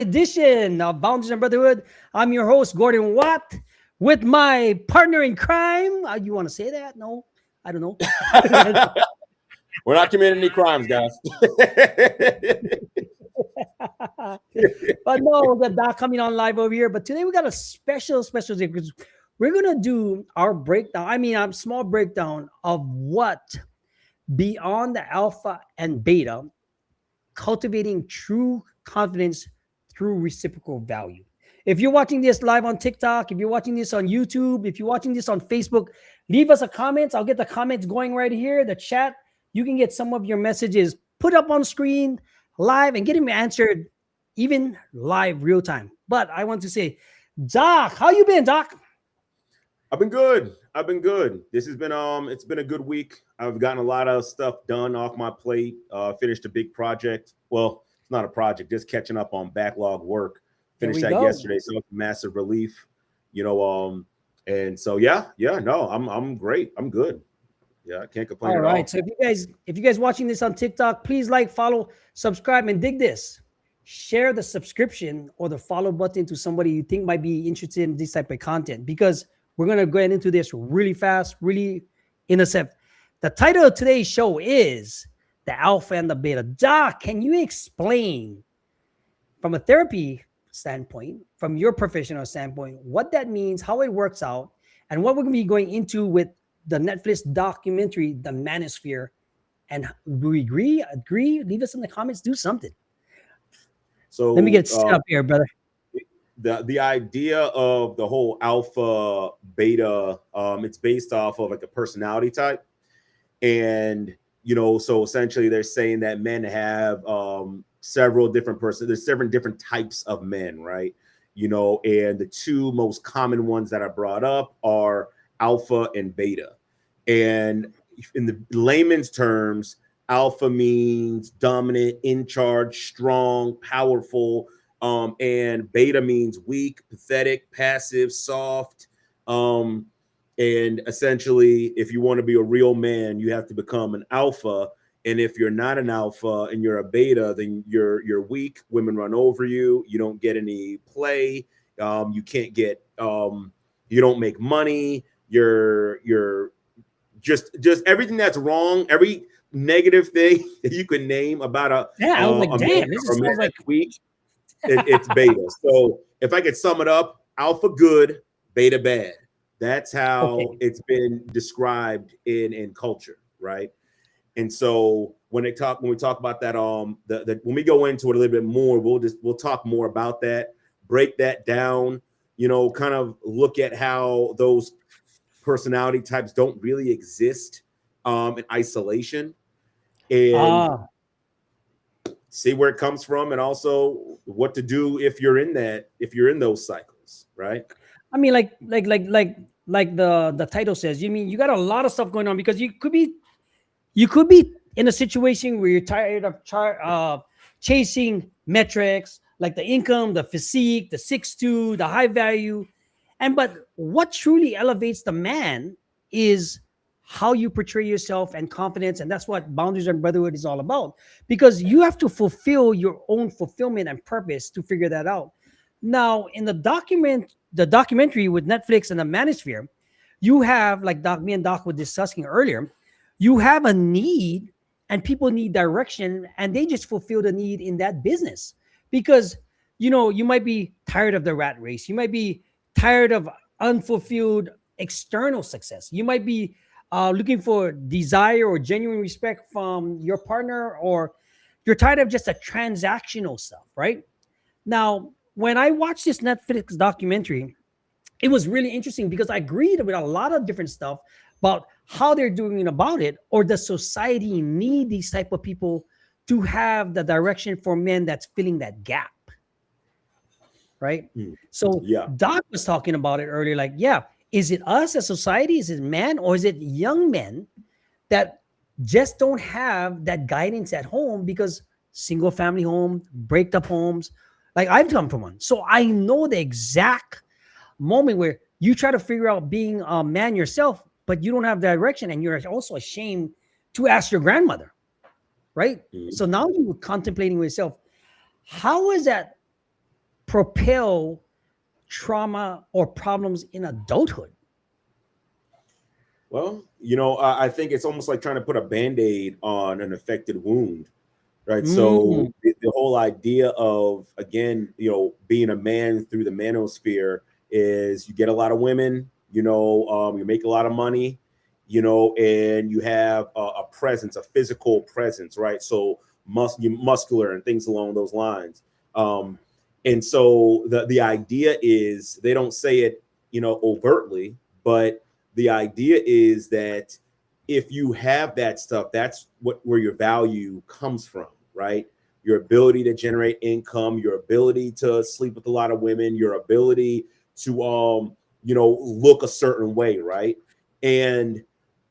edition of Boundaries and Brotherhood. I'm your host, Gordon Watt, with my partner in crime. You want to say that? No, I don't know. We're not committing any crimes, guys. But no, we got Doc coming on live over here. But today we got a special day because we're gonna do our breakdown. A small breakdown of what beyond the alpha and beta, cultivating true confidence through reciprocal value. If you're watching this live on TikTok, if you're watching this on YouTube, if you're watching this on Facebook, leave us a comment. I'll get the comments going right here. The chat, you can get some of your messages put up on screen live and get them answered even live real time. But I want to say, Doc, how you been, Doc? I've been good. This has been it's been a good week. I've gotten a lot of stuff done off my plate. Finished a big project. Well, it's not a project, just catching up on backlog work. Finished that yesterday, so it's massive relief. And so I'm great. I'm good. Yeah, I can't complain. All right. So if you guys watching this on TikTok, please like, follow, subscribe, and dig this. Share the subscription or the follow button to somebody you think might be interested in this type of content, because we're going to get into this really fast, really intercept. The title of today's show is The Alpha and the Beta. Doc, can you explain from a therapy standpoint, from your professional standpoint, what that means, how it works out, and what we're going to be going into with the Netflix documentary, The Manosphere? And do we agree? Leave us in the comments. Do something. So let me get set up here, brother. The idea of the whole alpha beta, it's based off of like a personality type. And, so essentially they're saying that men have several different there's 7 different types of men, right? And the 2 most common ones that are brought up are alpha and beta. And in the layman's terms, alpha means dominant, in charge, strong, powerful. And beta means weak, pathetic, passive, soft. And essentially, if you want to be a real man, you have to become an alpha. And if you're not an alpha and you're a beta, then you're weak. Women run over you. You don't get any play. You can't get. You don't make money. You're just everything that's wrong. Every negative thing that you could name about I was like, damn, this is like weak. It's beta. So if I could sum it up, alpha good, beta bad. That's how it's been described in culture, right? And so when we talk about that, when we go into it a little bit more, we'll talk more about that, break that down, kind of look at how those personality types don't really exist in isolation, and see where it comes from, and also what to do if you're in those cycles, right? I mean, like the title says, you got a lot of stuff going on, because you could be in a situation where you're tired of chasing metrics like the income, the physique, the 6'2", the high value. But what truly elevates the man is how you portray yourself and confidence. And that's what Boundaries and Brotherhood is all about, because you have to fulfill your own fulfillment and purpose to figure that out. Now, in the documentary with Netflix and the Manosphere, you have, like me and Doc were discussing earlier, you have a need, and people need direction, and they just fulfill the need in that business. Because, you might be tired of the rat race. You might be tired of unfulfilled external success. You might be looking for desire or genuine respect from your partner, or you're tired of just a transactional stuff, right? Now, when I watched this Netflix documentary, it was really interesting, because I agreed with a lot of different stuff about how they're doing about it, or does society need these type of people to have the direction for men that's filling that gap, right? So Doc was talking about it earlier, like, is it us as society? Is it men, or is it young men that just don't have that guidance at home, because single family home, break up homes, like I've come from one. So I know the exact moment where you try to figure out being a man yourself, but you don't have direction, and you're also ashamed to ask your grandmother, right? So now you're contemplating with yourself, how is that propel trauma or problems in adulthood? Well, I think it's almost like trying to put a band-aid on an affected wound, right? So Mm, the whole idea of, again, being a man through the manosphere is you get a lot of women, you make a lot of money, and you have a presence, a physical presence, right? So muscular and things along those lines. Um, and so the idea is they don't say it, overtly, but the idea is that if you have that stuff, that's where your value comes from, right? Your ability to generate income, your ability to sleep with a lot of women, your ability to look a certain way, right? And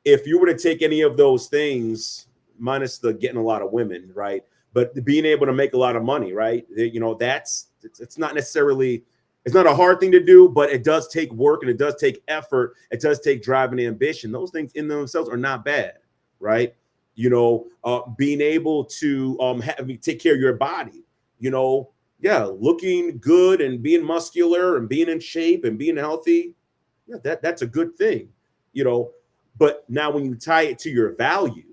if you were to take any of those things, minus the getting a lot of women, right? But being able to make a lot of money, right? It's not necessarily, it's not a hard thing to do, but it does take work and it does take effort. It does take drive and ambition. Those things in themselves are not bad, right? Being able to take care of your body, yeah, looking good and being muscular and being in shape and being healthy, yeah, that's a good thing, you know. But now when you tie it to your value,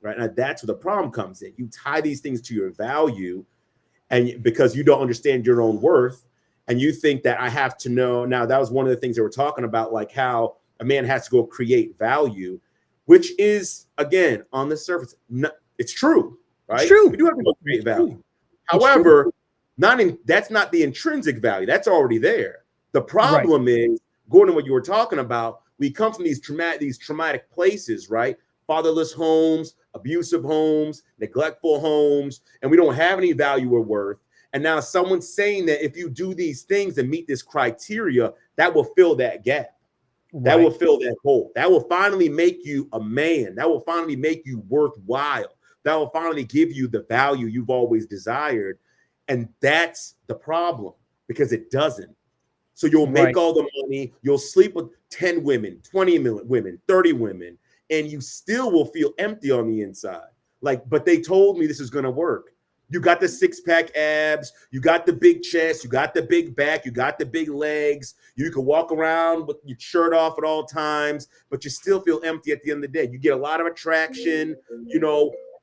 right, now that's where the problem comes in. You tie these things to your value, and because you don't understand your own worth, and you think that I have to know. Now that was one of the things they were talking about, like how a man has to go create value, which is, again, on the surface, it's true, it's right? We true. do have to go It's create value. true. It's true. However, that's not the intrinsic value. That's already there. The Right. problem is, Gordon, what you were talking about, we come from these traumatic places, right? Fatherless homes, abusive homes, neglectful homes, and we don't have any value or worth. And now someone's saying that if you do these things and meet this criteria, that will fill that gap. That will Right. fill that hole. That will finally make you a man. That will finally make you worthwhile. That will finally give you the value you've always desired. And that's the problem, because it doesn't. So you'll make Right. all the money, you'll sleep with 10 women, 20 women, 30 women, and you still will feel empty on the inside. Like, but they told me this is going to work. You got the six-pack abs, you got the big chest, you got the big back, you got the big legs. You can walk around with your shirt off at all times, but you still feel empty at the end of the day. You get a lot of attraction,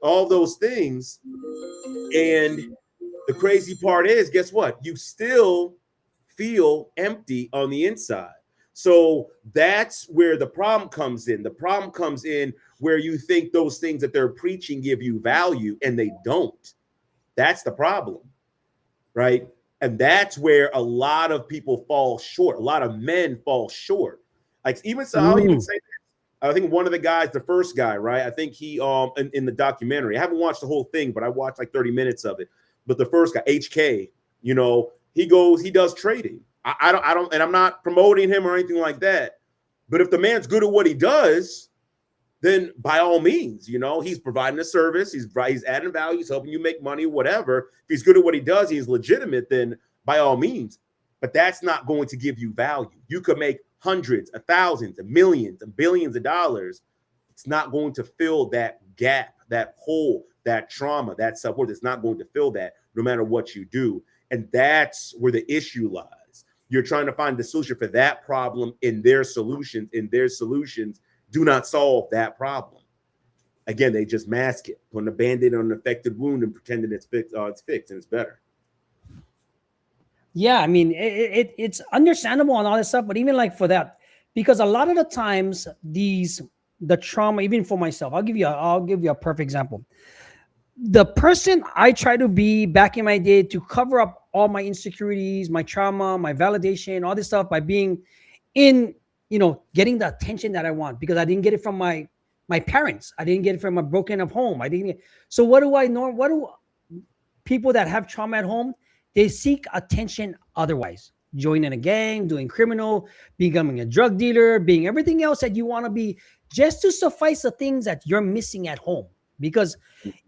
all those things. And the crazy part is, guess what? You still feel empty on the inside. So that's where the problem comes in. The problem comes in where you think those things that they're preaching give you value and they don't. That's the problem, right? And that's where a lot of people fall short. A lot of men fall short. Like, even so, I'll even Mm. say this. I think one of the guys, the first guy, right? I think he in the documentary. I haven't watched the whole thing, but I watched like 30 minutes of it. But the first guy, HK, he does trading. I don't, and I'm not promoting him or anything like that. But if the man's good at what he does, then by all means, he's providing a service, he's adding value, he's helping you make money, whatever. If he's good at what he does, he's legitimate, then by all means. But that's not going to give you value. You could make hundreds of thousands of millions and billions of dollars. It's not going to fill that gap, that hole, that trauma, that self-worth. It's not going to fill that no matter what you do. And that's where the issue lies. You're trying to find the solution for that problem in their solutions, do not solve that problem. Again, they just mask it, putting a band-aid on an affected wound and pretending it's fixed and it's better. Yeah, I mean, it's understandable and all this stuff, but even like for that, because a lot of the times the trauma, even for myself, I'll give you a perfect example. The person I try to be back in my day to cover up all my insecurities, my trauma, my validation, all this stuff by being in, getting the attention that I want because I didn't get it from my parents. I didn't get it from a broken up home. I didn't. So what do I know? What do people that have trauma at home? They seek attention otherwise. Joining a gang, doing criminal, becoming a drug dealer, being everything else that you want to be, just to suffice the things that you're missing at home. Because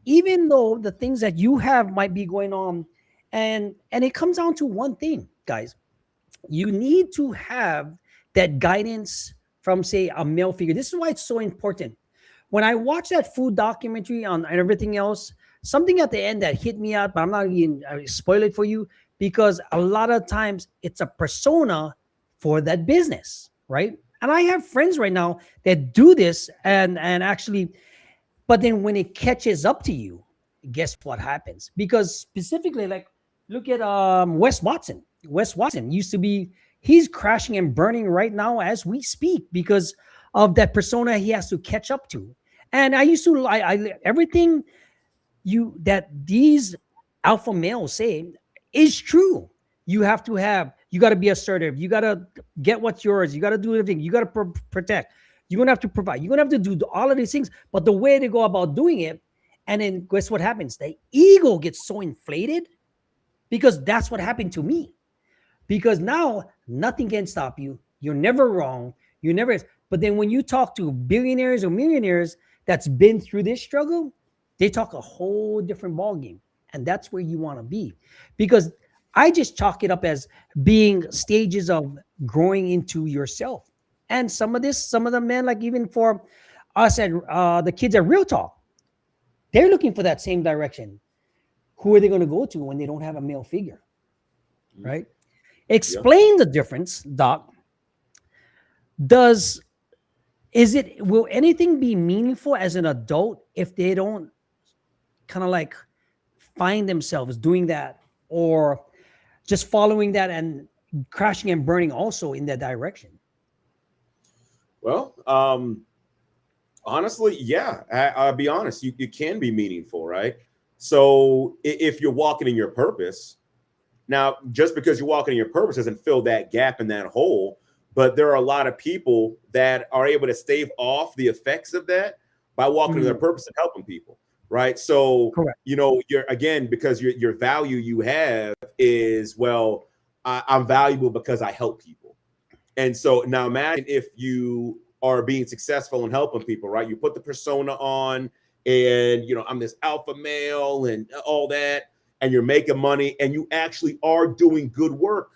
even though the things that you have might be going on, and it comes down to one thing, guys, you need to have that guidance from, say, a male figure. This is why it's so important. When I watched that food documentary on and everything else, something at the end that hit me out, but I'm not even, I spoil it for you. because a lot of times it's a persona for that business, right? And I have friends right now that do this, and actually, but then when it catches up to you, guess what happens? Because specifically, like, look at Wes Watson. Wes Watson used to be, he's crashing and burning right now as we speak because of that persona he has to catch up to. And I used to, I everything you that these alpha males say is true. You have to have, you got to be assertive, you got to get what's yours, you got to do everything, you got to protect, you're gonna have to provide, you're gonna have to do all of these things. But the way they go about doing it, and then guess what happens? The ego gets so inflated, because that's what happened to me. Because now nothing can stop you, you're never wrong, you never. But then when you talk to billionaires or millionaires that's been through this struggle, they talk a whole different ballgame. And that's where you want to be. Because I just chalk it up as being stages of growing into yourself. And some of this, some of the men, like even for us and the kids at Real Talk, they're looking for that same direction. Who are they going to go to when they don't have a male figure? Right? Yeah. Explain the difference, Doc. Does is it will anything be meaningful as an adult if they don't kind of like find themselves doing that, or just following that and crashing and burning also in that direction? Well, honestly, yeah. I'll be honest. You can be meaningful, right? So if you're walking in your purpose, now just because you're walking in your purpose doesn't fill that gap in that hole. But there are a lot of people that are able to stave off the effects of that by walking in their Mm, purpose and helping people, right? So correct. you're again, because your value you have is, well, I'm valuable because I help people. And so now imagine if you are being successful in helping people, right? You put the persona on and, I'm this alpha male and all that, and you're making money and you actually are doing good work.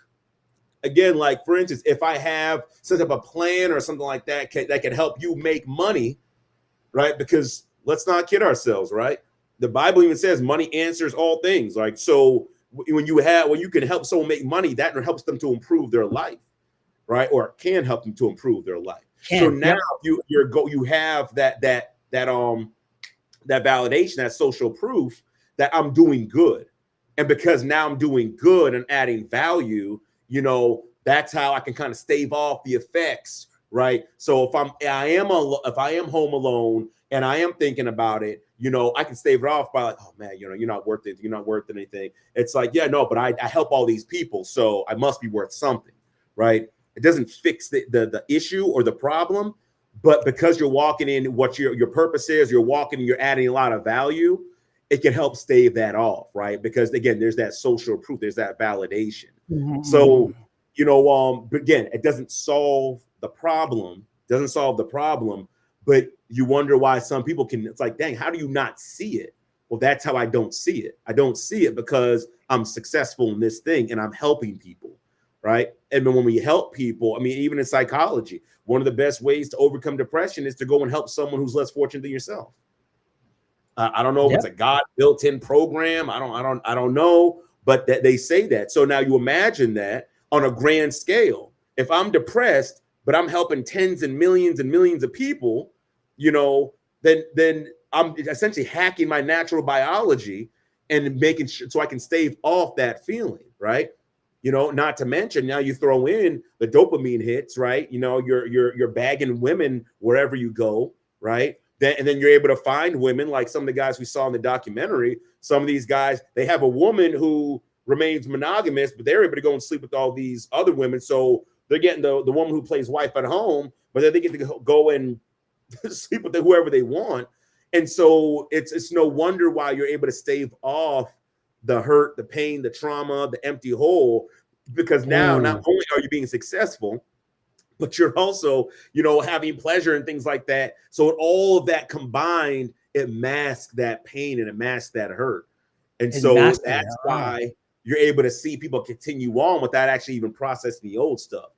Again, like for instance, if I have some type of plan or something like that that can help you make money, right? Because let's not kid ourselves, right? The Bible even says money answers all things. Like, so when you can help someone make money, that helps them to improve their life, right? Or can help them to improve their life. So Can. now Yep. you have that validation, that social proof that I'm doing good. And because now I'm doing good and adding value, that's how I can kind of stave off the effects, right? So if I am home alone and I am thinking about it, I can stave it off by like, oh man, you're not worth it. You're not worth anything. It's like, yeah, no, but I help all these people, so I must be worth something, right? It doesn't fix the issue or the problem, but because you're walking in what your purpose is, you're walking and you're adding a lot of value, it can help stave that off, right? Because again, there's that social proof, there's that validation. So, Mhm. but again, it doesn't solve the problem, but you wonder why some people can, it's like, dang, how do you not see it? Well, that's how I don't see it. I don't see it because I'm successful in this thing and I'm helping people, right? And when we help people, I mean, even in psychology, one of the best ways to overcome depression is to go and help someone who's less fortunate than yourself. I don't know if Yep. it's a God built-in program. I don't know, but that they say that. So now you imagine that on a grand scale. If I'm depressed, but I'm helping tens and millions of people, then I'm essentially hacking my natural biology and making sure so I can stave off that feeling, right? Not to mention now you throw in the dopamine hits, right? You're bagging women wherever you go, right? And then you're able to find women like some of the guys we saw in the documentary. Some of these guys, they have a woman who remains monogamous, but they're able to go and sleep with all these other women. So they're getting the woman who plays wife at home, but then they get to go and sleep with whoever they want. And so it's no wonder why you're able to stave off the hurt, the pain, the trauma, the empty hole, because now not Mm. only are you being successful, but you're also, having pleasure and things like that. So all of that combined, it masks that pain and it masks that hurt. And And so masking it. that's Ah. why you're able to see people continue on without actually even processing the old stuff.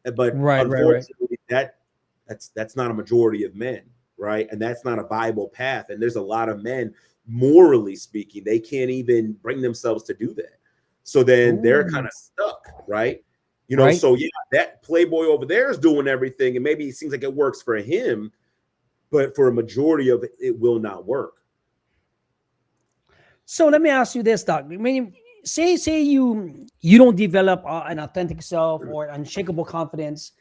But Right, right, right. unfortunately, that's not a majority of men, right? And that's not a viable path. And there's a lot of men, morally speaking, they can't even bring themselves to do that. So then they're kind Ooh, of stuck, right? right. So yeah, that playboy over there is doing everything, and maybe it seems like it works for him, but for a majority of it, it will not work. So let me ask you this, Doc. I mean, say you don't develop an authentic self or unshakable confidence,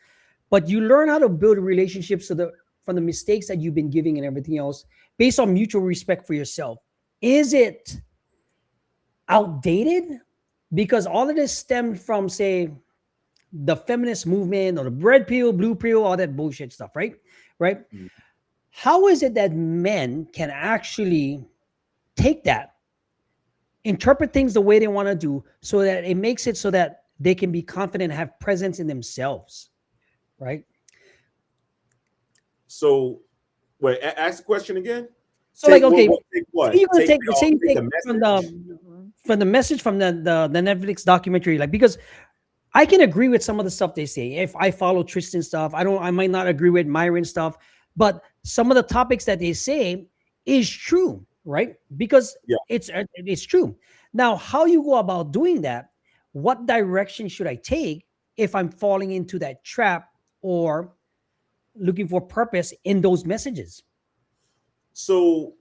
but you learn how to build relationships so that from the mistakes that you've been giving and everything else, based on mutual respect for yourself. Is it outdated? Because all of this stemmed from, say, the feminist movement or the red pill, blue pill, all that bullshit stuff, right? Right? Mm. How is it that men can actually take that, interpret things the way they want to do, so that it makes it so that they can be confident and have presence in themselves, right? So wait, ask the question again. So like, Take what? okay, What? Take say what? you're gonna Take take, the say you take take the message. from the message from the Netflix documentary, like, because I can agree with some of the stuff they say. If I follow Tristan stuff, I might not agree with Myron stuff, but some of the topics that they say is true, right? Because Yeah. it's true. Now, how you go about doing that? What direction should I take if I'm falling into that trap or looking for purpose in those messages? So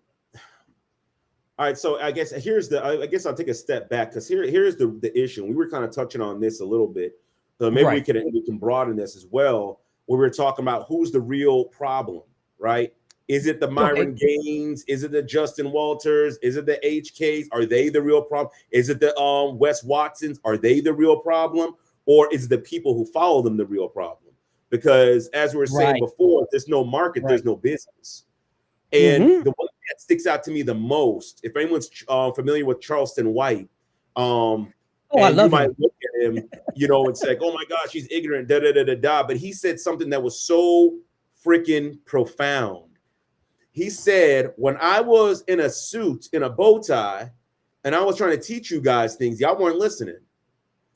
all right. So I guess here's the. I guess I'll take a step back because here's the issue. We were kind of touching on this a little bit. So maybe Right. we can broaden this as well. Where we're talking about who's the real problem, right? Is it the Okay. Myron Gaines? Is it the Justin Walters? Is it the HKs? Are they the real problem? Is it the Wes Watsons? Are they the real problem? Or is it the people who follow them the real problem? Because as we were saying Right. before, if there's no market, Right. there's no business. And Mm-hmm. the one that sticks out to me the most, if anyone's familiar with Charleston White, um, Oh, I and you love might him. look at him, and say, "Oh my gosh, he's ignorant," da da da da da. But he said something that was so freaking profound. He said, "When I was in a suit, in a bow tie, and I was trying to teach you guys things, y'all weren't listening.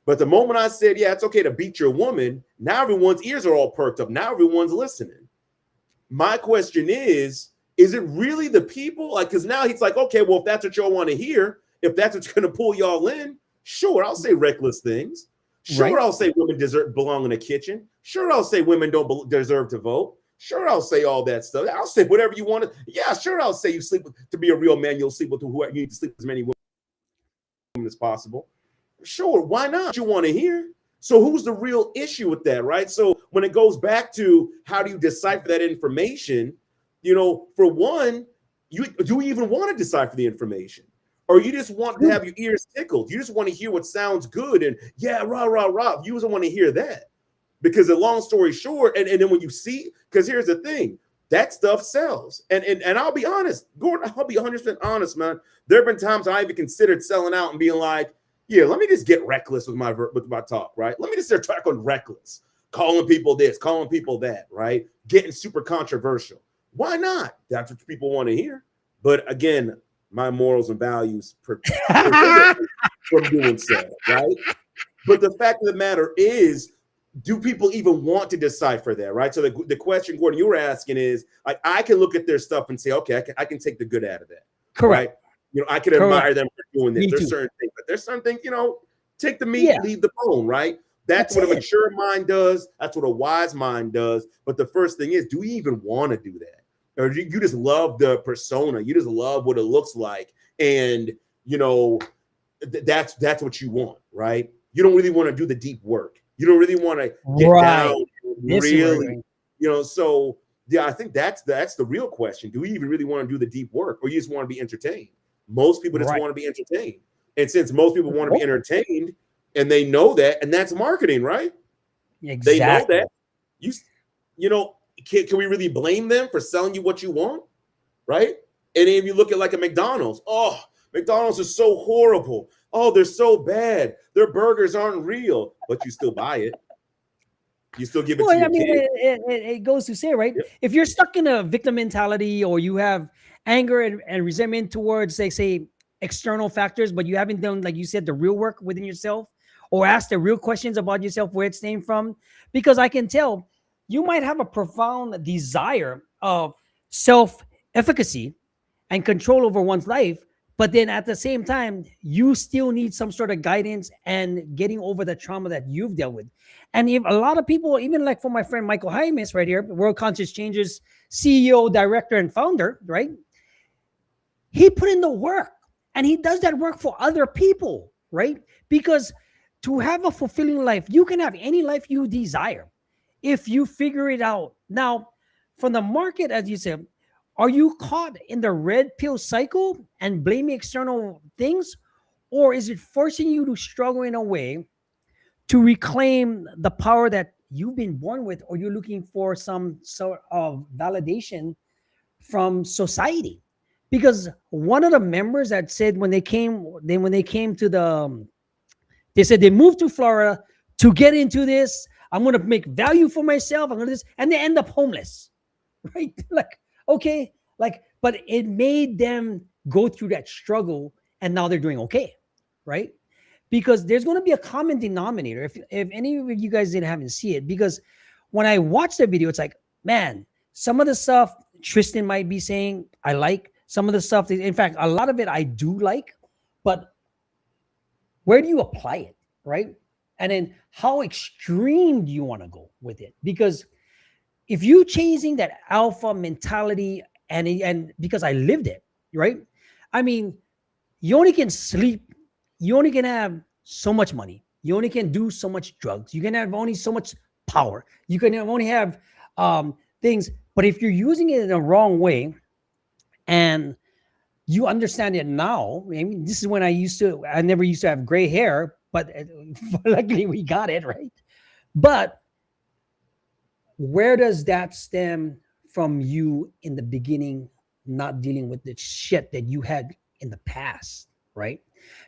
But the moment I said, 'Yeah, it's okay to beat your woman,' now everyone's ears are all perked up. Now everyone's listening." My question is it really the people? Like, because now he's like, okay, well, if that's what y'all want to hear, if that's what's going to pull y'all in, sure, I'll say reckless things. Right. Sure, I'll say women deserve belong in a kitchen. Sure, I'll say women don't deserve to vote. Sure, I'll say all that stuff. I'll say whatever you want to. Yeah, sure, I'll say you sleep with, to be a real man, you'll sleep with whoever you need to sleep with as many women as possible. Sure, why not? You want to hear? So who's the real issue with that, right? So when it goes back to how do you decipher that information, for one, you do you even want to decipher the information? Or you just want to True. have your ears tickled. You just want to hear what sounds good and yeah, rah, rah, rah. You just want to hear that. Because the long story short, and then when you see, because here's the thing, that stuff sells. And I'll be honest, Gordon, I'll be 100% honest, man. There have been times I even considered selling out and being like, yeah, let me just get reckless with my talk, right? Let me just start talking reckless, calling people this, calling people that, right? Getting super controversial. Why not? That's what people want to hear. But again, my morals and values prohibit me from doing so, right? But the fact of the matter is, do people even want to decipher that, right? So the question, Gordon, you were asking is, like, I can look at their stuff and say, okay, I can take the good out of that, Correct. right? I can Correct. admire them for doing this. Me There's too. certain things, but there's some things, take the meat, Yeah, leave the bone, right? That's that's what a it. mature mind does. That's what a wise mind does. But the first thing is, do we even want to do that? Or do you just love the persona? You just love what it looks like. And, that's what you want, right? You don't really want to do the deep work. You don't really want to get down Right. and This is where we're really, going. so yeah, I think that's the real question. Do we even really want to do the deep work, or you just want to be entertained? Most people just Right. want to be entertained. And since most people want to be entertained and they know that, and that's marketing, right? They know Exactly. that. You you know, can we really blame them for selling you what you want? Right? And if you look at like a McDonald's, oh, McDonald's is so horrible. Oh, they're so bad. Their burgers aren't real, but you still buy it. You still give it to Well, I your mean, kid. it goes to say, right? Yep. If you're stuck in a victim mentality or you have anger and resentment towards, say, external factors, but you haven't done, like you said, the real work within yourself or asked the real questions about yourself, where it's came from, because I can tell you might have a profound desire of self efficacy and control over one's life, But then at the same time, you still need some sort of guidance and getting over the trauma that you've dealt with. And if a lot of people, even like for my friend Michael Hymas right here, World Conscious Changes CEO, director, and founder, right? He put in the work and he does that work for other people, right? Because to have a fulfilling life, you can have any life you desire if you figure it out. Now, from the market, as you said, are you caught in the red pill cycle and blaming external things? Or is it forcing you to struggle in a way to reclaim the power that you've been born with, or you're looking for some sort of validation from society? Because one of the members that said when they came to the they said they moved to Florida to get into this. I'm going to make value for myself. I'm going to this, and they end up homeless, right? Like, okay, like, but it made them go through that struggle, and now they're doing okay, right? Because there's going to be a common denominator. If any of you guys haven't seen it, because when I watch the video, it's like, man, some of the stuff Tristan might be saying I like. Some of the stuff, in fact, a lot of it I do like, but where do you apply it, right? And then how extreme do you want to go with it? Because if you chasing that alpha mentality, and because I lived it, right? I mean, you only can sleep, you only can have so much money, you only can do so much drugs, you can have only so much power, you can only have things. But if you're using it in the wrong way, and you understand it now. I mean, this is when I never used to have gray hair, but luckily we got it, right? But where does that stem from you in the beginning, not dealing with the shit that you had in the past, right?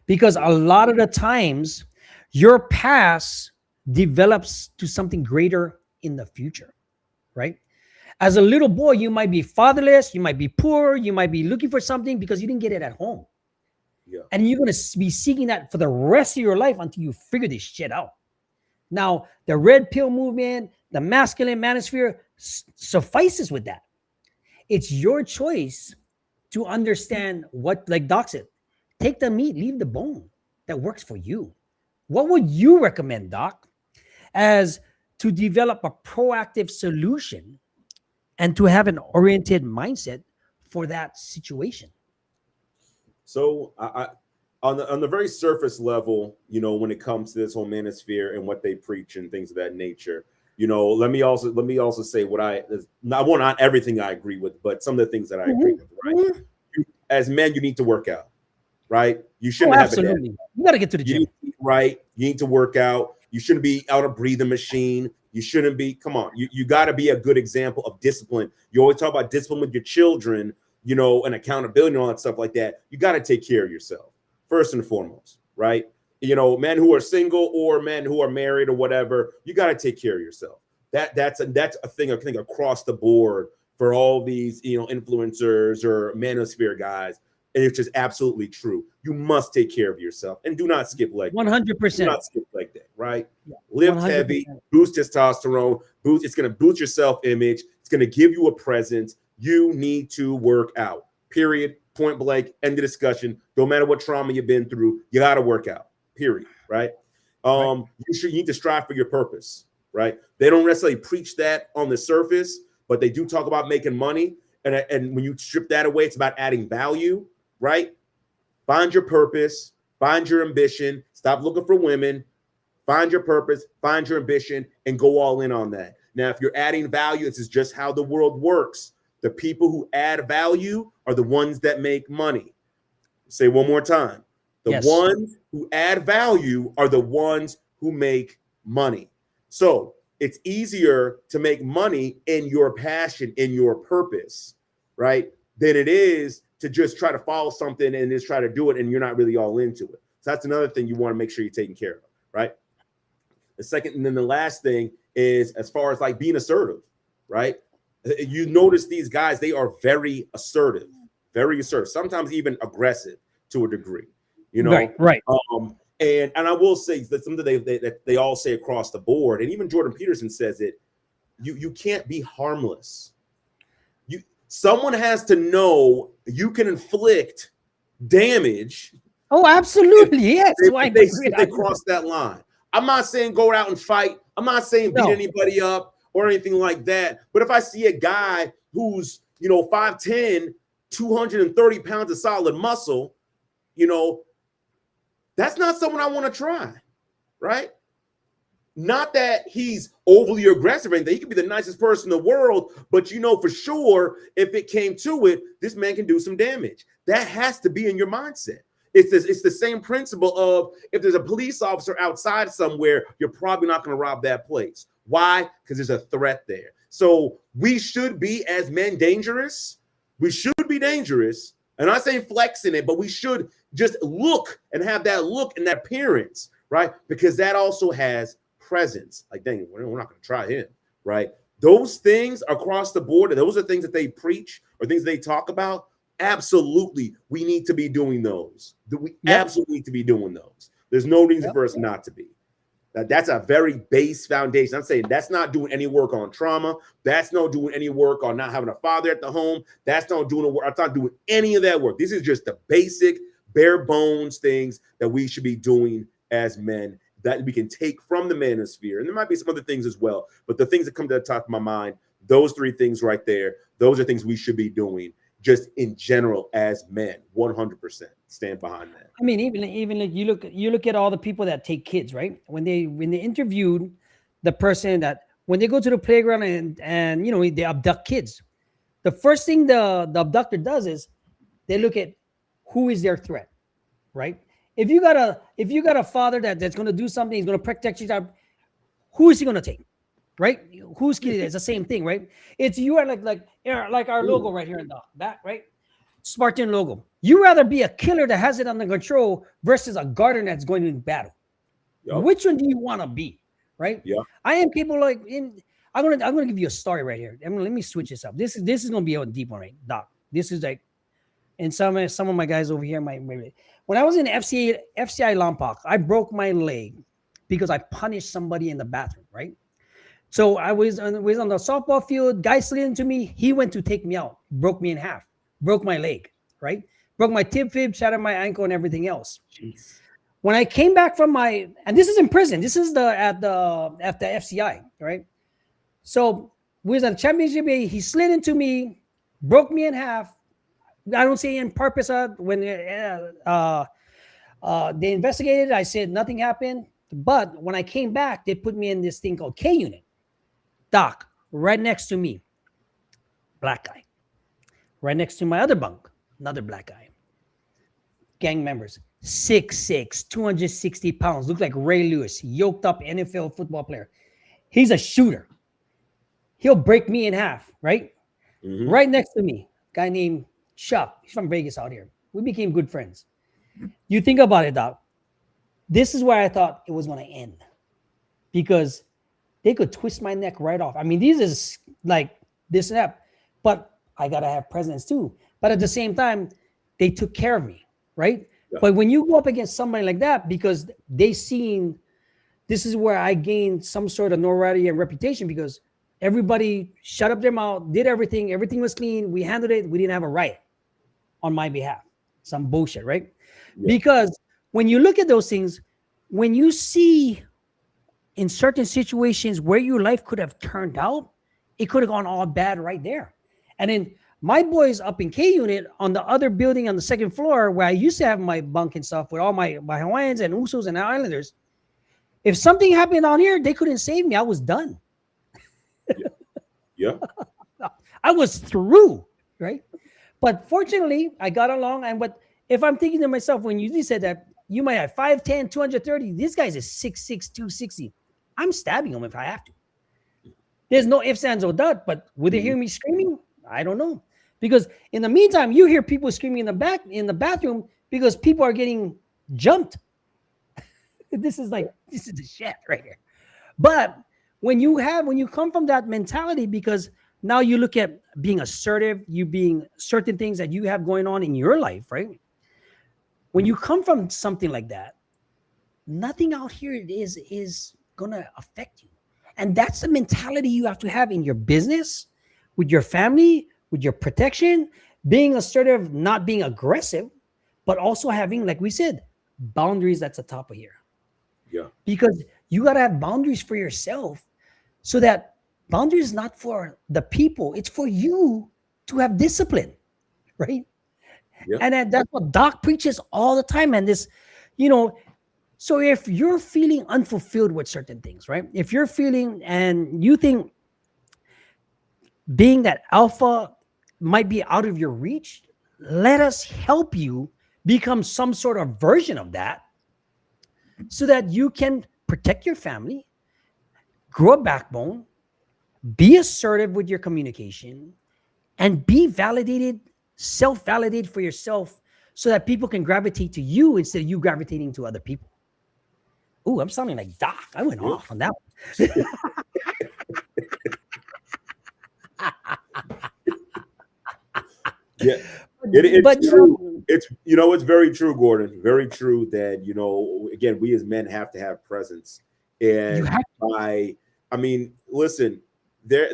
Because a lot of the times your past develops to something greater in the future, right? As a little boy, you might be fatherless, you might be poor, you might be looking for something because you didn't get it at home. Yeah. And you're going to be seeking that for the rest of your life until you figure this shit out. Now, the red pill movement, the masculine manosphere suffices with that. It's your choice to understand what, like Doc said, take the meat, leave the bone that works for you. What would you recommend, Doc, as to develop a proactive solution and to have an oriented mindset for that situation? So I on the very surface level, you know, when it comes to this whole manosphere and what they preach and things of that nature, you know, let me also say what I won't not everything I agree with, but some of the things that I agree with. Right, as men, you need to work out. Right, you shouldn't have a dad. Absolutely. You got to get to the gym. Right, you need to work out. You shouldn't be out of breathing machine. You shouldn't be. Come on, you got to be a good example of discipline. You always talk about discipline with your children, you know, and accountability and all that stuff like that. You got to take care of yourself first and foremost, right? You know, men who are single or men who are married or whatever, you got to take care of yourself. That's a thing I think across the board for all these, you know, influencers or manosphere guys. And it's just absolutely true. You must take care of yourself and do not skip leg day. 100%. Do not skip leg day, right? Yeah, Lift 100%. heavy, boost testosterone, it's going to boost your self-image. It's going to give you a presence. You need to work out, period, point blank, end of discussion. No matter what trauma you've been through, you got to work out, period, right? You need to strive for your purpose, right? They don't necessarily preach that on the surface, but they do talk about making money. And when you strip that away, it's about adding value, right? Find your purpose, find your ambition, stop looking for women, find your purpose, find your ambition, and go all in on that. Now, if you're adding value, this is just how the world works. The people who add value are the ones that make money. Say one more time. The ones who add value are the ones who make money. So it's easier to make money in your passion, in your purpose, right? Than it is to just try to follow something and just try to do it and you're not really all into it. So that's another thing you want to make sure you're taking care of, right? The second, and then the last thing is as far as like being assertive, right? You notice these guys, they are very assertive, sometimes even aggressive to a degree, you know? Right. And I will say that something they all say across the board, and even Jordan Peterson says it, you can't be harmless. Someone has to know you can inflict damage Oh, if, absolutely. Yes. Why not? if they cross that line. I'm not saying go out and fight. I'm not saying beat No. anybody up or anything like that. But if I see a guy who's, 5'10", 230 pounds of solid muscle, you know, that's not someone I want to try, right? Not that he's overly aggressive or anything. He could be the nicest person in the world, but for sure, if it came to it, this man can do some damage. That has to be in your mindset. It's the same principle of if there's a police officer outside somewhere, you're probably not going to rob that place. Why? Because there's a threat there. So we should be, as men, dangerous. We should be dangerous. And I'm not saying flexing it, but we should just look and have that look and that appearance, right? Because that also has presence. Like, dang, we're not going to try him, right? Those things across the board, those are things that they preach or things they talk about. Absolutely, we need to be doing those. We absolutely need to be doing those. There's no reason for us not to be. That's a very base foundation. I'm saying that's not doing any work on trauma. That's not doing any work on not having a father at the home. That's not doing the work. I'm not doing any of that work. This is just the basic, bare bones things that we should be doing as men that we can take from the manosphere. And there might be some other things as well. But the things that come to the top of my mind, those three things right there, those are things we should be doing just in general as men. 100% stand behind that. I mean, even like you look at all the people that take kids, right? When they interviewed the person that when they go to the playground and they abduct kids, the first thing the abductor does is they look at who is their threat, right? If you got a father that's going to do something, he's going to protect you, who is he going to take, right? Whose kid is the same thing, right? It's you are like our logo right here in the back, right? Spartan logo. You rather be a killer that has it under control versus a gardener that's going to battle. Yep. Which one do you want to be, right? Yeah. I am capable. I'm gonna give you a story right here. Let me switch this up. This is gonna be a deep one, right, Doc? This is like, and some of my guys over here might maybe. When I was in FCI Lompoc, I broke my leg because I punished somebody in the bathroom, right? So I was on the softball field. Guy slid into me. He went to take me out. Broke me in half. Broke my leg, right? Broke my tib fib, shattered my ankle, and everything else. Jeez. When I came back from and this is in prison. This is at the FCI, right? So we was at the championship. He slid into me, broke me in half. I don't say in purpose. When they investigated, I said nothing happened. But when I came back, they put me in this thing called K unit. Doc, right next to me, black guy. Right next to my other bunk, another black guy. Gang members, 6'6", 260 pounds, look like Ray Lewis, yoked up NFL football player. He's a shooter. He'll break me in half, right? Mm-hmm. Right next to me, guy named Chuck. He's from Vegas out here. We became good friends. You think about it, Doc. This is where I thought it was going to end because they could twist my neck right off. I mean, these is like this and that, but I got to have presence too. But at the same time, they took care of me, right? Yeah. But when you go up against somebody like that, because they seen, this is where I gained some sort of notoriety and reputation because everybody shut up their mouth, did everything. Everything was clean. We handled it. We didn't have a riot on my behalf. Some bullshit, right? Yeah. Because when you look at those things, when you see in certain situations where your life could have turned out, it could have gone all bad right there. And then my boys up in K unit on the other building on the second floor where I used to have my bunk and stuff with all my Hawaiians and Usos and Islanders. If something happened down here, they couldn't save me. I was done. Yeah. I was through, right? But fortunately, I got along. And but if I'm thinking to myself, when you said that you might have 5'10", 230, this guy's is 6'6", 260. I'm stabbing him if I have to. There's no ifs, ands, or buts, but would they hear me screaming? I don't know. Because in the meantime, you hear people screaming in the bathroom because people are getting jumped. This is the shit right here. But when you come from that mentality, because now you look at being assertive, you being certain things that you have going on in your life, right? When you come from something like that, nothing out here is gonna affect you. And that's the mentality you have to have in your business, with your family, with your protection, being assertive, not being aggressive. but also having, like we said, boundaries. That's the top of here, Yeah. because you got to have boundaries for yourself, so that boundaries is not for the people, it's for you to have discipline, right? Yeah. And that's what Doc preaches all the time. And this, you know, so if you're feeling unfulfilled with certain things, right? If you're feeling and you think being that alpha might be out of your reach, let us help you become some sort of version of that, so that you can protect your family, grow a backbone, be assertive with your communication, and be validated, self validate for yourself, so that people can gravitate to you instead of you gravitating to other people. Ooh, I'm sounding like Doc. I went Yeah. off on that Yeah. one. It's But true. It's, it's very true, Gordon. Very true that, again, we as men have to have presence. you And have I mean, listen, they're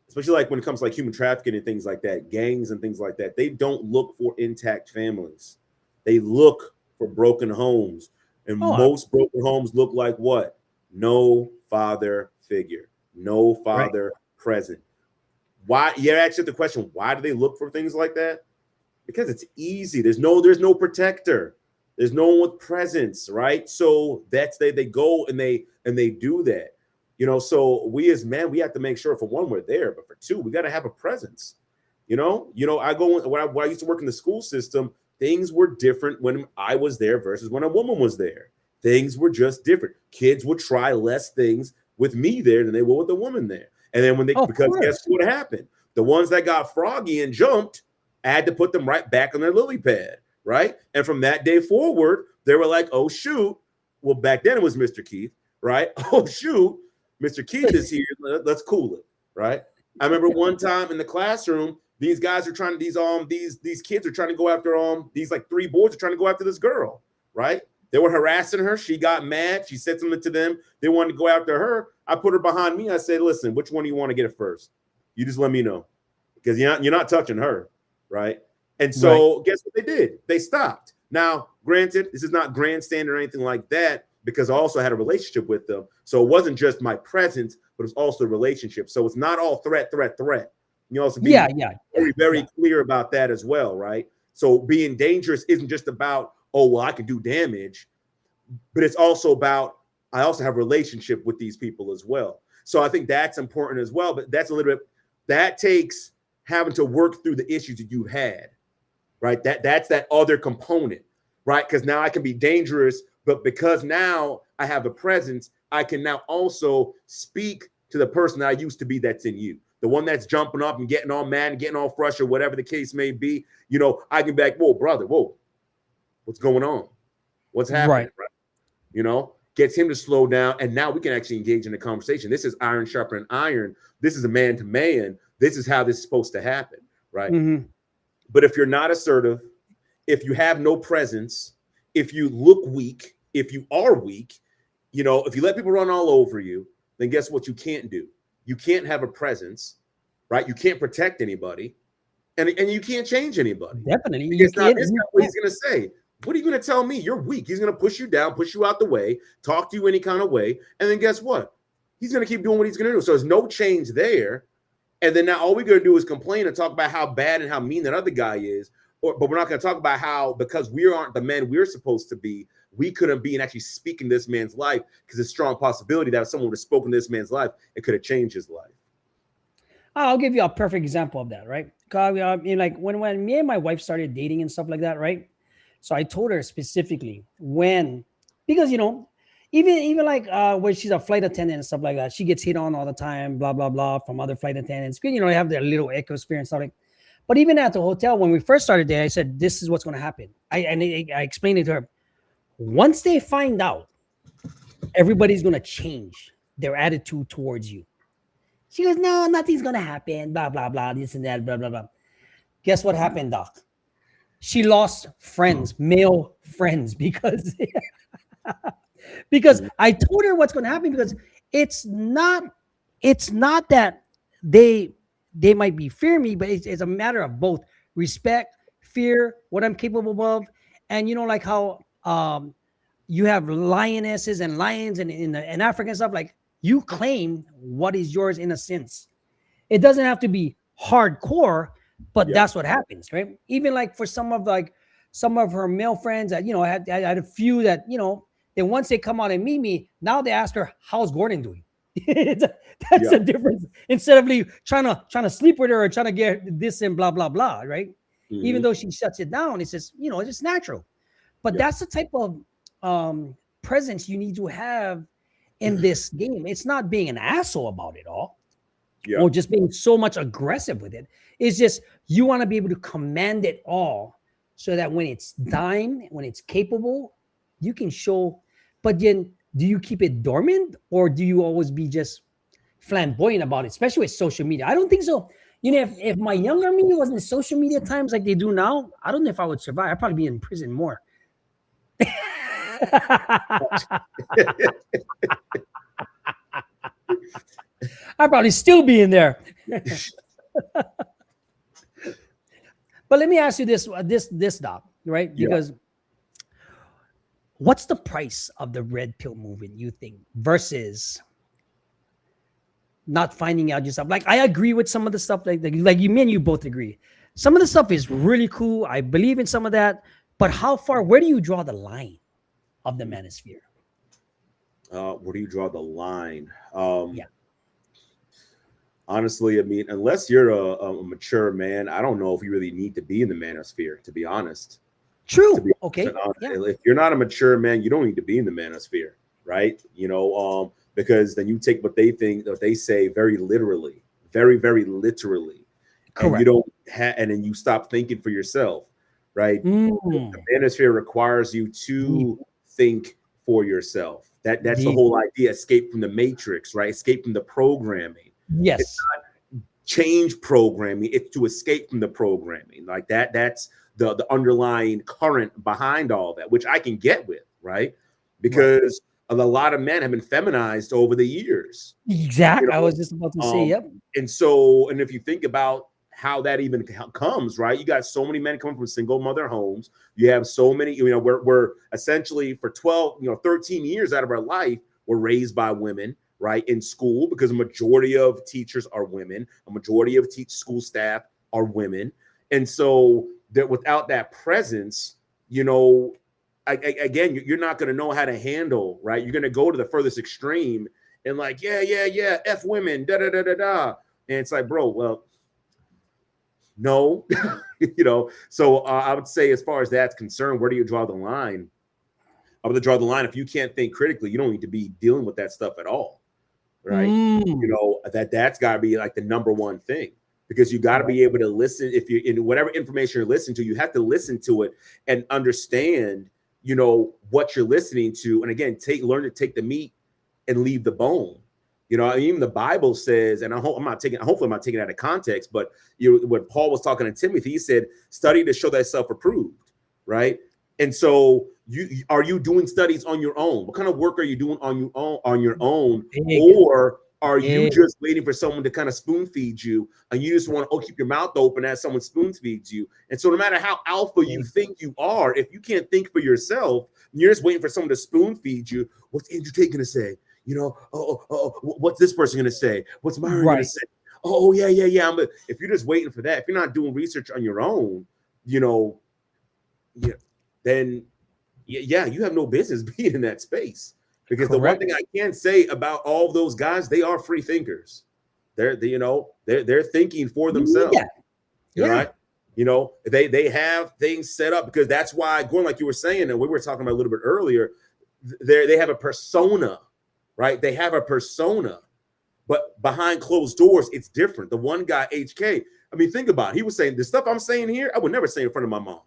especially like when it comes to like human trafficking and things like that, gangs and things like that, they don't look for intact families. They look for broken homes. And oh most broken homes look like what? No father figure, no right. father present. Why? You answer the question, why do they look for things like that? Because it's easy. There's no protector. There's no one with presence, right? So that's they go and they do that. So we as men, we have to make sure, for one, we're there, but for two, we got to have a presence. I go when I used to work in the school system, things were different when I was there versus when a woman was there. Things were just different. Kids would try less things with me there than they would with the woman there. And then Oh, of because guess course. what happened? The ones that got froggy and jumped, I had to put them right back on their lily pad, right? And from that day forward, they were like, oh, shoot. Well, back then it was Mr. Keith, right? Oh, shoot. Mr. Keith is here. Let's cool it, right? I remember one time in the classroom, these guys are trying to, these kids are trying to go after, these like three boys are trying to go after this girl, right? They were harassing her. She got mad. She said something to them. They wanted to go after her. I put her behind me. I said, listen, which one do you want to get it first? You just let me know, because you're not touching her, right? And Right. so guess what they did? They stopped. Now, granted, this is not grandstand or anything like that, because I also had a relationship with them. So it wasn't just my presence, but it was also a relationship. So it's not all threat. You also be Yeah, yeah, very, yeah. very clear about that as well, right? So being dangerous isn't just about, oh, well, I can do damage, but it's also about, I also have a relationship with these people as well. So I think that's important as well. But that's a little bit, that takes having to work through the issues that you've had, right? That's that other component, right? Because now I can be dangerous, but because now I have a presence, I can now also speak to the person that I used to be that's in you. The one that's jumping up and getting all mad and getting all frustrated, whatever the case may be. I can be like, whoa, brother, whoa, what's going on? What's happening, Right. right? Gets him to slow down. And now we can actually engage in the conversation. This is iron sharpening iron. This is a man to man. This is how this is supposed to happen, right? Hmm. But if you're not assertive, if you have no presence, if you look weak, if you are weak, if you let people run all over you, then guess what you can't do? You can't have a presence, right? You can't protect anybody, and you can't change anybody. Definitely. You Because now can. this You guy, what can. he's going to say, what are you going to tell me? You're weak. He's going to push you down, push you out the way, talk to you any kind of way. And then guess what? He's going to keep doing what he's going to do. So there's no change there. And then now all we're going to do is complain and talk about how bad and how mean that other guy is. But we're not going to talk about how, because we aren't the men we're supposed to be, we couldn't be and actually speak in this man's life, because there's a strong possibility that if someone would have spoken this man's life, it could have changed his life. I'll give you a perfect example of that, right? 'Cause, like when me and my wife started dating and stuff like that, right? So I told her specifically because even like when she's a flight attendant and stuff like that, she gets hit on all the time, blah blah blah, from other flight attendants. They have their little echo experience, stuff like. But even at the hotel when we first started dating, I said, "This is what's going to happen." I explained it to her. Once they find out, everybody's going to change their attitude towards you. She goes, "No, nothing's going to happen, blah blah blah, this and that, blah blah blah." Guess what happened, Doc? She lost friends, male friends, because Mhm. I told her what's going to happen, because it's not it's not that they might be fear me, but it's a matter of both respect, fear, what I'm capable of. And like how you have lionesses and lions and in Africa and stuff, like you claim what is yours in a sense. It doesn't have to be hardcore, but Yeah. that's what happens, right? Even like for some of her male friends that I had a few that then once they come out and meet me, now they ask her, "How's Gordon doing?" That's Yeah. a difference. Instead of trying to sleep with her or trying to get this and blah blah blah, right? Even Hmm. though she shuts it down, it's just it's just natural. But Yeah. that's the type of presence you need to have in this game. It's not being an asshole about it all Yeah. or just being so much aggressive with it. It's just you want to be able to command it all so that when it's dying, when it's capable, you can show. But then, do you keep it dormant or do you always be just flamboyant about it, especially with social media? I don't think so. If my younger me wasn't social media times like they do now, I don't know if I would survive. I'd probably be in prison more. I'd probably still be in there. But let me ask you this, Doc, right? Yeah. Because what's the price of the red pill movement, you think, versus not finding out yourself? Like, I agree with some of the stuff, like you, me and you both agree. Some of the stuff is really cool. I believe in some of that, but where do you draw the line of the manosphere? Where do you draw the line? Yeah, Honestly, I mean, unless you're a mature man, I don't know if you really need to be in the manosphere, to be honest. To true. be Okay, honest, yeah, if you're not a mature man, you don't need to be in the manosphere, right? Because then you take what they think, what they say very literally, very, very literally, and you correct. don't and then you stop thinking for yourself, right? The Mm, manosphere requires you deep, to think for yourself. That's the deep. whole idea. Escape from the matrix, right? Escape from the programming. It's Yes, change programming. It's to escape from the programming. Like that's the underlying current behind all that, which I can get with, right? right. Because a lot of men have been feminized over the years, you Exact. I know. was just about to say, yep. And if you think about how that even comes, right? You got so many men coming from single mother homes. You have so many, we're essentially for 12, 13 years out of our life, we're raised by women, right? In school, because a majority of teachers are women, a majority of school staff are women. And so that without that presence, again, you're not going to know how to handle, right? You're going to go to the furthest extreme and like, yeah, F women, da da da da da. And it's like, bro, well, no, So I would say, as far as that's concerned, where do you draw the line? I would draw the line if you can't think critically, you don't need to be dealing with that stuff at all, right? Mm, That's got to be like the number one thing, because you got to right. be able to listen. If you're in whatever information you're listening to, you have to listen to it and understand, what you're listening to. And again, learn to take the meat and leave the bone. Even the Bible says, and hopefully I'm not taking it out of context, but when Paul was talking to Timothy, he said, study to show thyself approved, right? And so are you doing studies on your own? What kind of work are you doing on your own? Big, Or are you big. just waiting for someone to kind of spoon feed you, and you just want to keep your mouth open as someone spoon feeds you? And so no matter how alpha you Big. think you are, if you can't think for yourself, you're just waiting for someone to spoon feed you. What's Andrew Tate going to say? What's this person going to say? What's Myron going to Right. say? Oh, yeah. But if you're just waiting for that, if you're not doing research on your own, yeah, then you have no business being in that space. Because the one Correct. thing I can say about all of those guys, they are free thinkers. They're thinking for You need themselves, that. Yeah. right? They have things set up, because that's why, going like you were saying, and we were talking about a little bit earlier, they have a persona, right? They have a persona, but behind closed doors, it's different. The one guy, HK, I mean, think about it. He was saying the stuff I'm saying here, I would never say in front of my mom.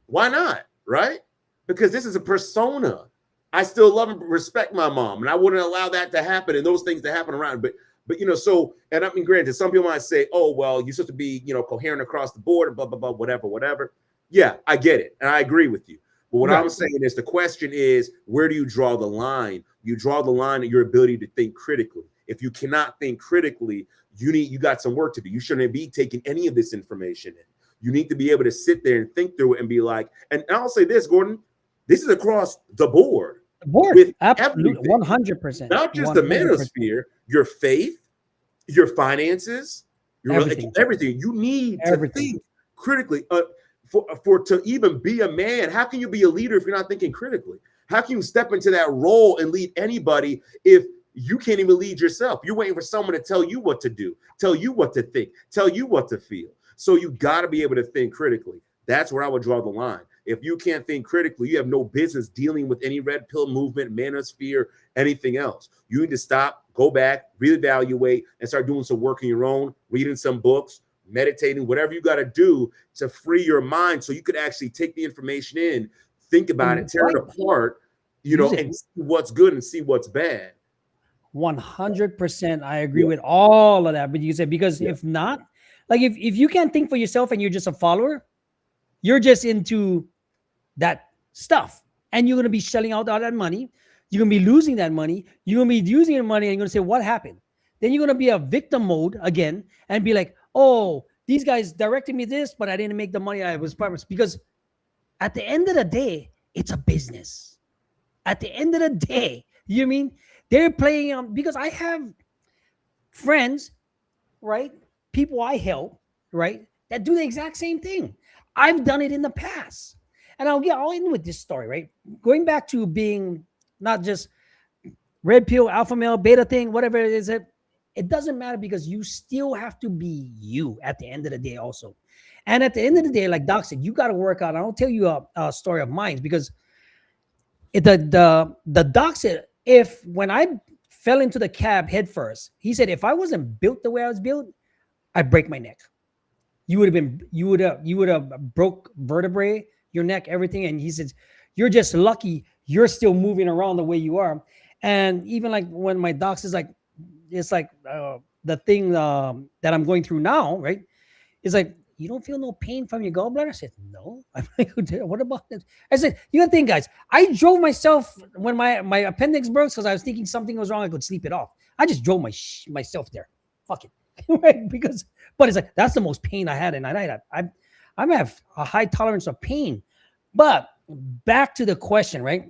Why not? Right? Because this is a persona. I still love and respect my mom, and I wouldn't allow that to happen and those things to happen around. But and I mean, granted, some people might say, "Oh, well, you're supposed to be, coherent across the board, blah blah blah, whatever." Yeah, I get it, and I agree with you. But what I'm Right. saying is, the question is, where do you draw the line? You draw the line at your ability to think critically. If you cannot think critically, you got some work to do. You shouldn't be taking any of this information in. You need to be able to sit there and think through it and be like, and I'll say this, Gordon, this is across the board Board, with absolutely, everything, 100%, not just the 100%, manosphere, your faith, your finances, your everything, everything. You need to everything. think critically. For to even be a man, how can you be a leader if you're not thinking critically? How can you step into that role and lead anybody if you can't even lead yourself? You're waiting for someone to tell you what to do, tell you what to think, tell you what to feel. So you got to be able to think critically. That's where I would draw the line. If you can't think critically, you have no business dealing with any red pill movement, manosphere, anything else. You need to stop, go back, reevaluate, and start doing some work on your own, reading some books, meditating, whatever you got to do to free your mind so you could actually take the information in, think about it, tear it apart, Use it. and see what's good and see what's bad. 100%. I agree with all of that. But you said, because if not, like if you can't think for yourself and you're just a follower, you're just into that stuff. And you're going to be shelling out all that money. You're going to be losing that money. You're going to be using the money and you're going to say, what happened? Then you're going to be a victim mode again and be like, oh, these guys directed me this, but I didn't make the money I was promised. Because at the end of the day, it's a business. At the end of the day, you know what I mean? They're playing because I have friends, right? People I help, right? That do the exact same thing. I've done it in the past. And I'll end with this story, right? Going back to being not just red pill, alpha male, beta thing, whatever it is, it doesn't matter because you still have to be you at the end of the day also. And at the end of the day, like Doc said, you got to work out. I'll tell you a story of mine because the doc said, if when I fell into the cab head first, he said, if I wasn't built the way I was built, I'd break my neck. You would have broke vertebrae, your neck, everything. And he says, you're just lucky you're still moving around the way you are. And even like when my doc says, like, it's like the thing that I'm going through now, right? It's like, you don't feel no pain from your gallbladder? I said, no. I'm like, what about it? I said, you got to think, guys, I drove myself when my appendix broke because I was thinking something was wrong. I could sleep it off. I just drove myself there. Fuck it. Right? But it's like, that's the most pain I had in my night. I have a high tolerance of pain. But back to the question, right?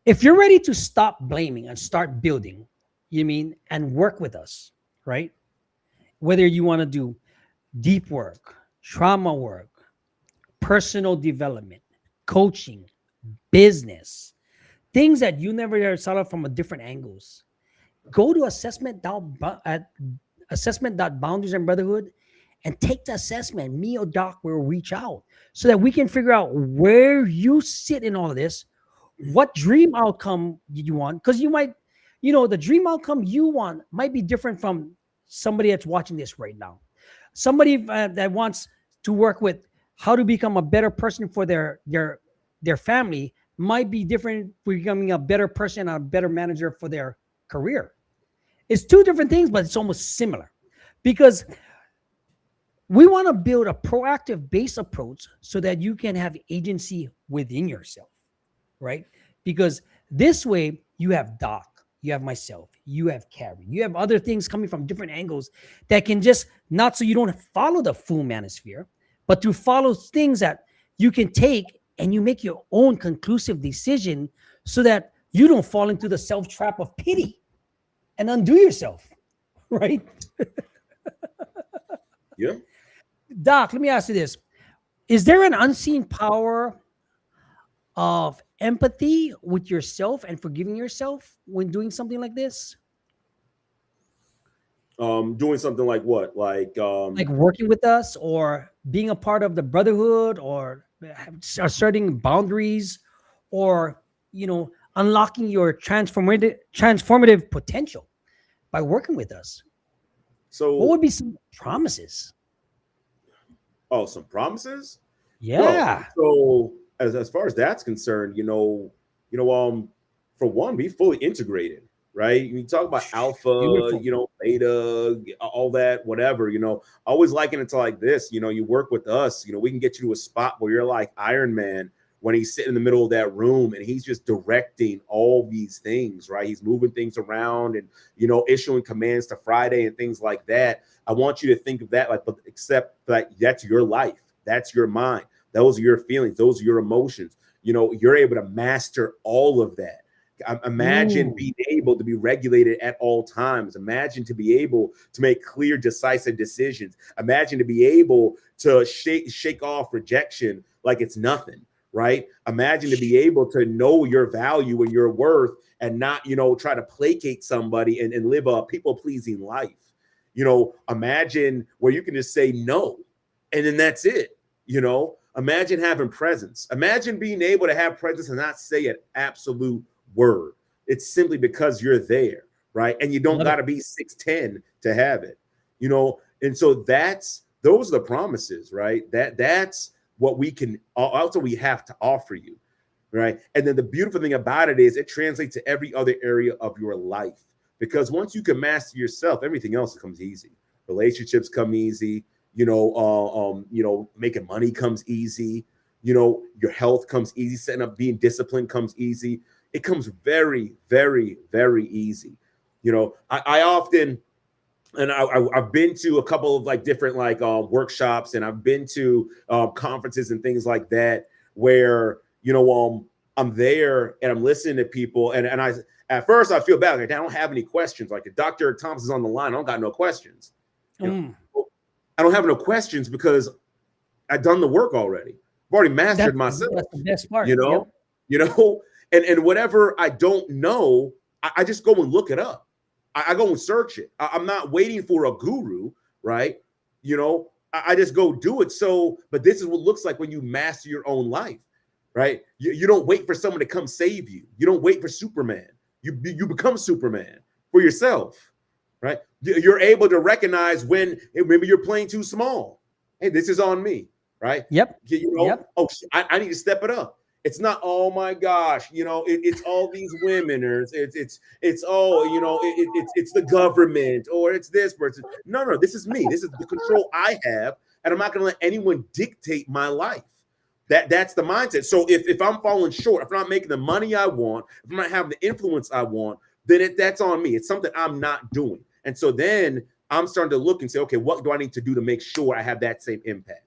If you're ready to stop blaming and start building, you mean, and work with us, right? Whether you want to do deep work, trauma work, personal development, coaching, business, things that you never saw from a different angles. Go to assessment.boundaries and brotherhood and take the assessment. Me or Doc will reach out so that we can figure out where you sit in all of this. What dream outcome did you want? Because you might, the dream outcome you want might be different from somebody that's watching this right now. Somebody that wants to work with how to become a better person for their family might be different for becoming a better person, a better manager for their career. It's two different things, but it's almost similar because we want to build a proactive base approach so that you can have agency within yourself, right? Because this way you have Doc, you have myself, you have Carrie, you have other things coming from different angles that can just not so you don't follow the full manosphere, but to follow things that you can take and you make your own conclusive decision so that you don't fall into the self trap of pity and undo yourself, right? Yeah. Doc, let me ask you this. Is there an unseen power of empathy with yourself and forgiving yourself when doing something like this? Doing something like what? Like working with us or being a part of the brotherhood or asserting boundaries or, unlocking your transformative potential by working with us. So What would be some promises? some promises? Yeah. Well, so as far as that's concerned, for one, be fully integrated, right? You talk about alpha, Beautiful. beta, all that, whatever, I always liken it to like this, you work with us, we can get you to a spot where you're like Iron Man, when he's sitting in the middle of that room and he's just directing all these things, right? He's moving things around and, issuing commands to Friday and things like that. I want you to think of that but except that that's your life. That's your mind. Those are your feelings. Those are your emotions. You're able to master all of that. Imagine being able to be regulated at all times. Imagine to be able to make clear, decisive decisions. Imagine to be able to shake off rejection like it's nothing, right? Imagine to be able to know your value and your worth and not, try to placate somebody and live a people-pleasing life. Imagine where you can just say no, and then that's it. Imagine having presence. Imagine being able to have presence and not say an absolute word. It's simply because you're there, right? And you don't got to be 6'10" to have it, and so those are the promises, right? That's what we can also we have to offer you, right? And then the beautiful thing about it is it translates to every other area of your life, because once you can master yourself, everything else comes easy. Relationships come easy, making money comes easy, your health comes easy, setting up, being disciplined comes easy. It comes very, very, very easy. I often, and I've been to a couple of different workshops, and I've been to conferences and things like that where I'm there and I'm listening to people, and I at first I feel bad, I don't have any questions. Like if Dr. Thompson's on the line, I don't got no questions. I don't have no questions because I've done the work already. I've already mastered myself. That's the best part. And whatever I don't know, I just go and look it up. I go and search it. I'm not waiting for a guru, right? I just go do it. But this is what it looks like when you master your own life, right? You don't wait for someone to come save you. You don't wait for Superman. You become Superman for yourself, right? You're able to recognize when maybe you're playing too small. Hey, this is on me, right? Yep. Oh, I need to step it up. It's not, oh my gosh, it's all these women, or it's it's the government, or it's this person. No, this is me. This is the control I have, and I'm not going to let anyone dictate my life. That's the mindset. So if I'm falling short, if I'm not making the money I want, if I'm not having the influence I want, then that's on me. It's something I'm not doing. And so then I'm starting to look and say, okay, what do I need to do to make sure I have that same impact?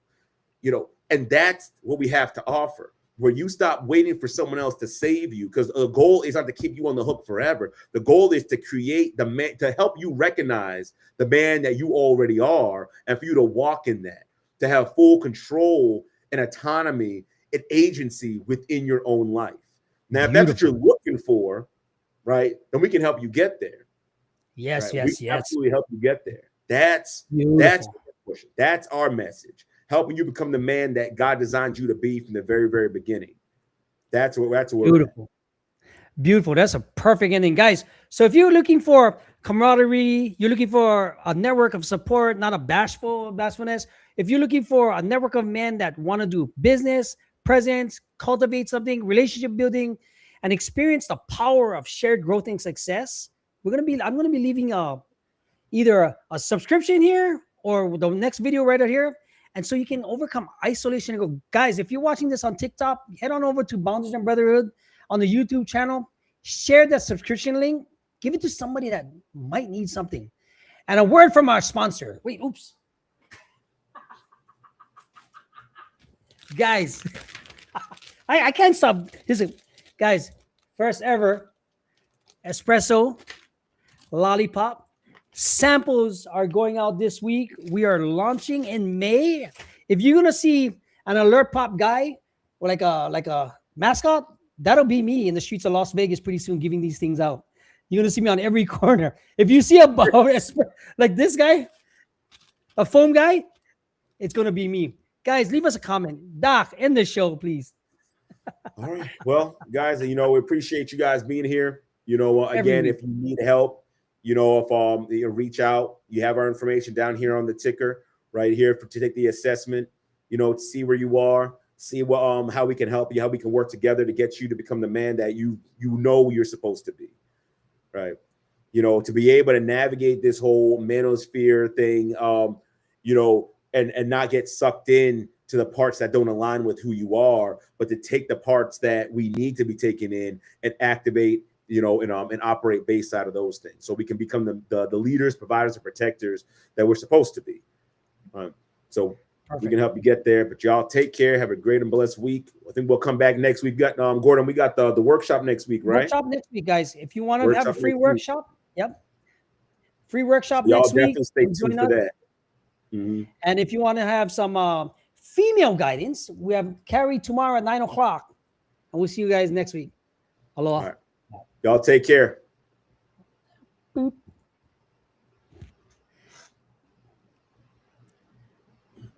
And that's what we have to offer, where you stop waiting for someone else to save you, because the goal is not to keep you on the hook forever. The goal is to create the man, to help you recognize the man that you already are, and for you to walk in that, to have full control and autonomy and agency within your own life. Now, if that's what you're looking for, right, then we can help you get there. Yes, right? yes, we yes. absolutely help you get there. That's our message. Helping you become the man that God designed you to be from the very, very beginning. That's what beautiful. Beautiful. That's a perfect ending, guys. So if you're looking for camaraderie, you're looking for a network of support, not a bashfulness. If you're looking for a network of men that want to do business, presence, cultivate something, relationship building, and experience the power of shared growth and success, I'm gonna be leaving either a subscription here or the next video right here. And so you can overcome isolation and go, guys, if you're watching this on TikTok, head on over to Boundaries and Brotherhood on the YouTube channel, share that subscription link, give it to somebody that might need something. And a word from our sponsor. Wait, oops. Guys, I can't stop. Listen, guys, first ever espresso lollipop samples are going out this week. We are launching in May. If you're gonna see an alert pop guy or like a mascot, that'll be me in the streets of Las Vegas pretty soon, giving these things out. You're gonna see me on every corner. If you see a like this guy, a foam guy, it's gonna be me. Guys, leave us a comment. Doc, end the show, please. All right. Well, guys, we appreciate you guys being here. Again, if you need help, if you reach out, you have our information down here on the ticker right here to take the assessment, to see where you are, see what how we can help you, how we can work together to get you to become the man that you're supposed to be. Right. To be able to navigate this whole manosphere thing, and not get sucked in to the parts that don't align with who you are, but to take the parts that we need to be taken in and activate, and operate based out of those things, so we can become the leaders, providers, and protectors that we're supposed to be. So we can help you get there. But y'all take care. Have a great and blessed week. I think we'll come back next week. We got Gordon. We got the workshop next week, right? Workshop next week, guys. If you want to have a Workshop free next week. workshop, yep. Free workshop Y'all next week. definitely stay Come tuned join for us. that. Mhm. And if you want to have some female guidance, we have Carrie tomorrow at 9 o'clock. And we'll see you guys next week. Aloha. All right. Y'all take care. Boop.